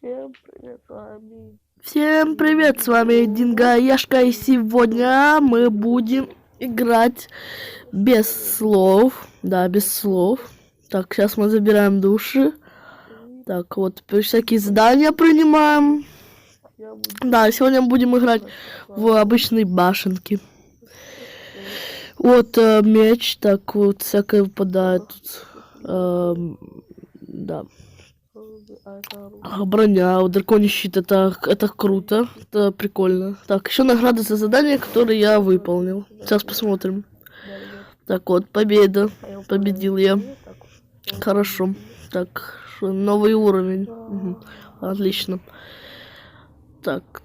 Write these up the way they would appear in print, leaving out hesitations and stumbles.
Всем привет, с вами. Всем привет, с вами Динго Яшка, и сегодня мы будем играть без слов. Да, без слов. Так, сейчас мы забираем души. Так, вот, всякие задания принимаем. Да, сегодня будем играть в обычные башенки. Вот меч, так вот, всякое выпадает тут. Да. Броня, драконий щит, это круто, это прикольно. Так, еще награды за задания, которые я выполнил. Сейчас посмотрим. Так вот, победа. Победил я. Хорошо. Так, новый уровень. Угу. Отлично. Так,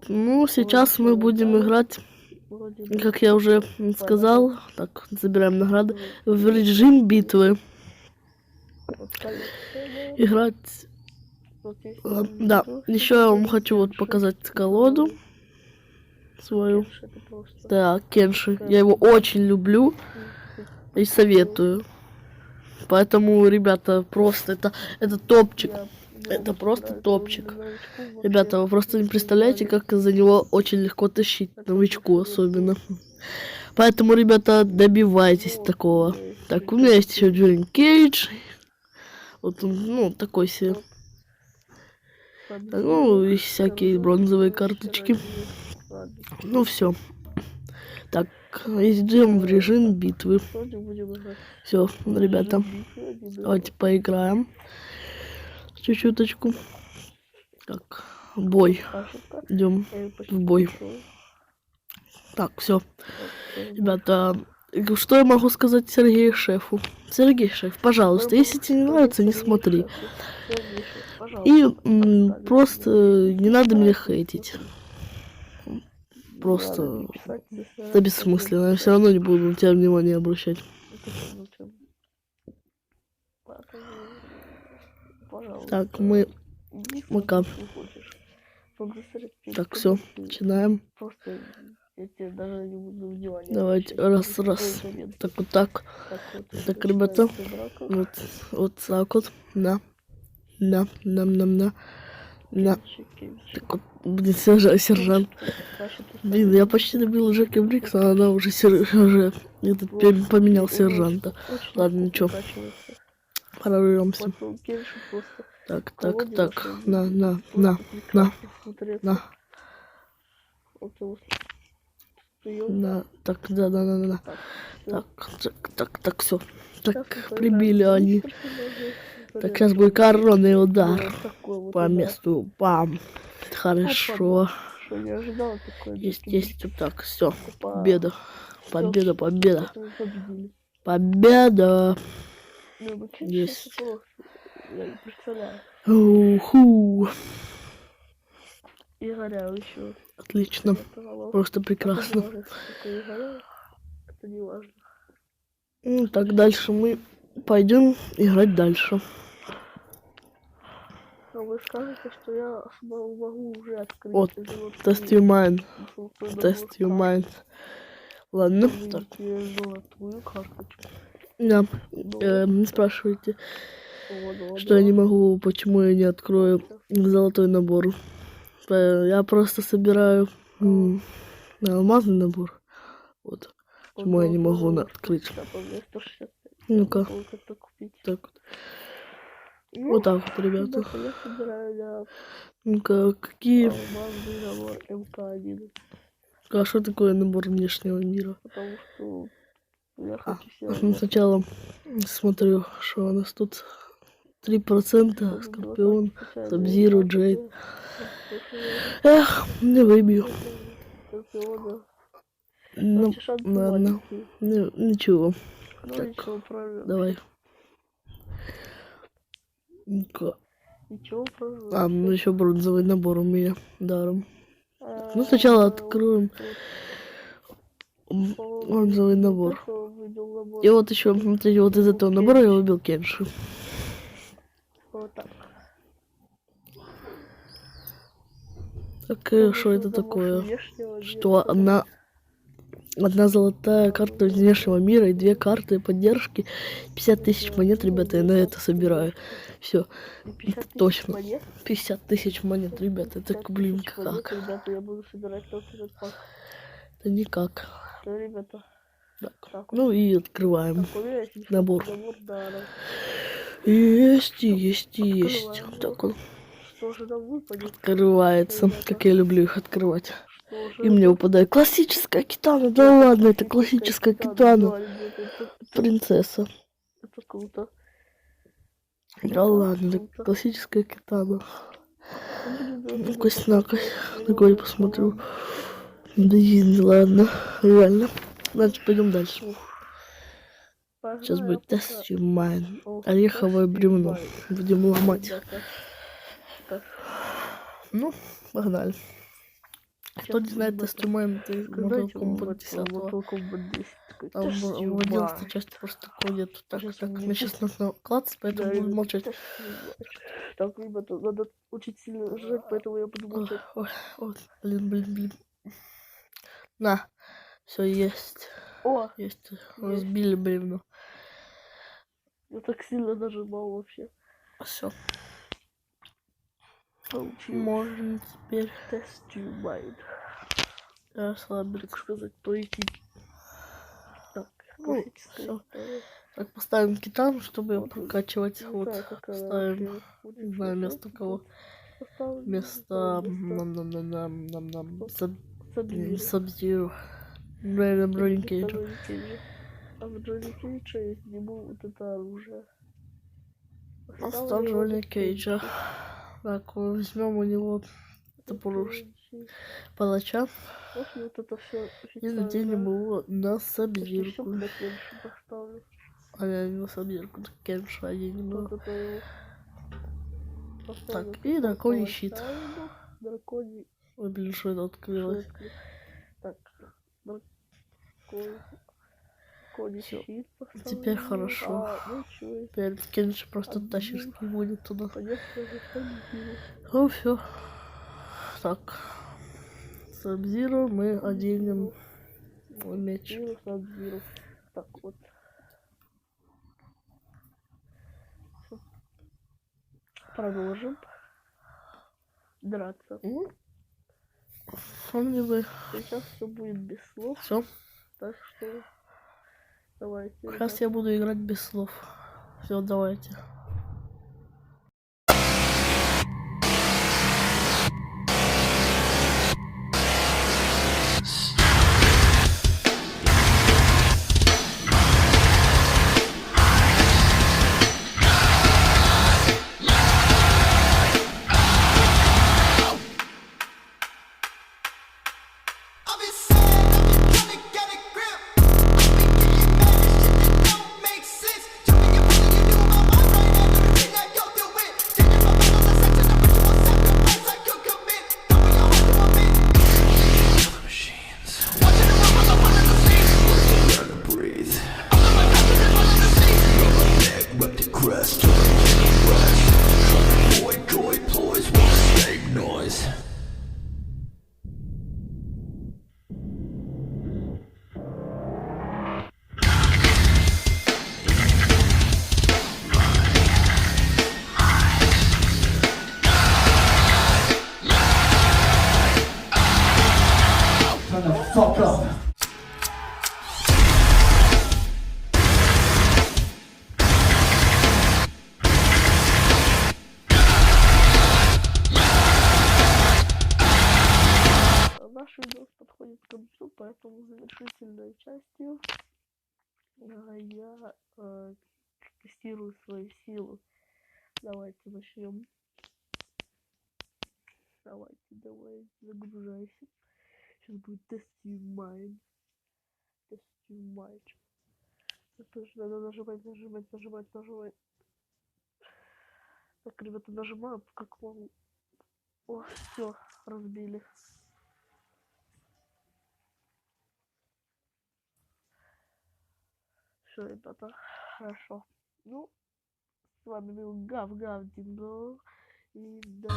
ну, сейчас мы будем играть, как я уже сказал. Так, забираем награды. В режим битвы. Играть. Да, еще я вам хочу вот показать колоду свою. Да, Кенши. Я его очень люблю и советую. Поэтому, ребята, просто это топчик. Это просто топчик. Ребята, вы просто не представляете, как за него очень легко тащить, новичку особенно. Поэтому, ребята, добивайтесь такого. Так, у меня есть еще Джорин Кейдж. Вот он, ну, такой себе. Ну, и всякие бронзовые карточки. Ну, все. Так, идем в режим битвы. Все, ребята, давайте поиграем. Чуть-чуточку. Так, бой. Идем в бой. Так, все. Ребята, что я могу сказать Сергею Шефу? Сергей Шеф, пожалуйста, если тебе не нравится, не смотри. И просто не надо меня хейтить. Просто это бессмысленно. Я все равно не буду на тебя внимания обращать. Так, мы пока. Так, все, начинаем. Давайте, раз. Так, вот так. Так, ребята. Вот так вот. На. Так вот, блин, сержант. Блин, я почти добил Джеки Брикса, а она уже поменял сержанта. Ладно, ничего. Прорвемся. Так. На. Так, да. Так, все. Так, прибили они. Так, сейчас будет коронный удар. По месту. Бам. Хорошо. Есть. Так, все. Победа. Есть. Уху. Отлично. Просто прекрасно. Ну, так, дальше мы пойдем играть дальше. Вы скажете, что я могу уже открыть. Вот, тест your mind. Ладно, так. Золотую карточку. Да, не спрашивайте, что я не могу, почему я не открою золотой набор. Я просто собираю алмазный набор. Вот. Почему я не могу открыть? Ну-ка. Так вот. Вот так вот, ребята. Ну-ка, какие... Набор МК1. А что такое набор внешнего мира? Потому что я хочу сначала смотрю, что у нас тут 3%, Скорпион, Сабзиру, Джейд. Эх, не выбью. Ну, ладно. Ничего. Так, давай. Ну еще бронзовый набор у меня даром. Ну сначала откроем бронзовый набор. И вот еще, смотрите, вот из этого набора я выбил Кенши. Вот так. Так, что это такое? Что она одна золотая карта внешнего мира и 2 карты поддержки. 50 тысяч монет, ребята, я на это собираю. Все, 50 тысяч точно. монет. 50 тысяч монет, ребята, это, 50 блин, тысяч монет, как? ребята, я буду собирать только этот пак. Это никак. Да, ребята. Так, ну и открываем Так, у меня есть набор. Да. Есть. Открываем. Так он Что же нам выпадет? открывается, Ребята. как я люблю их открывать. Что же И мне это? выпадает классическая китана. Да ладно, это классическая китана. Да, ребята, это Принцесса. это круто. Да ладно, это классическая китана. Блин, да, Ну-ка, такой посмотрю. Блин, ладно, реально. Значит, пойдем дальше. Сейчас будет тест майн. Ореховое бревно. Будем ломать. Ну, погнали. Кто не знает тест майн, это из Mortal Kombat 10. Там в 11 части просто такого нету. Так, мне сейчас нужно клацать, поэтому буду молчать. Так, ребята, надо очень сильно жать, поэтому я буду молчать. Ой, блин. На, все есть. О! Есть. Разбили бревно. Я так сильно нажимал вообще. Все. Получилось. Можно теперь Test your mind. Расслабиться. Так сказать, пройти. Так, ну, все. Так, поставим китану, чтобы ее прокачивать. Вот, ставим, не знаю, вместо кого. Вместо Сабзиру. Наверное, Джонни Кейджа. А в Джонни Кейджа я сниму вот это оружие. Оставь Джонни Кейджа. Так, возьмем у него топор палача. Вот это все И наденем его на Сабзирку. поставлю. А я не на Сабзирку, так Кенша оденем его. Так, и драконий щит. Ой, блин, что это открылось? Так, драконий щит поставлю. Теперь хорошо. Теперь Кенши просто тащишь не будет туда. Ну все. Так. Сабзиру мы оденем меч. Так вот. Продолжим драться. Сейчас все будет без слов. Все. Так что давайте. Сейчас я буду играть без слов. Все, давайте. Fuck up. Наш видос подходит к концу, поэтому завершительной частью я тестирую свою силу. Давайте начнем. Давай, загружайся. Сейчас будет тест майн. Это же надо нажимать. Так, ребята, нажимаю, как могу. О, все, разбили. Все, ребята, хорошо. Ну, с вами был Гав Динго. И да.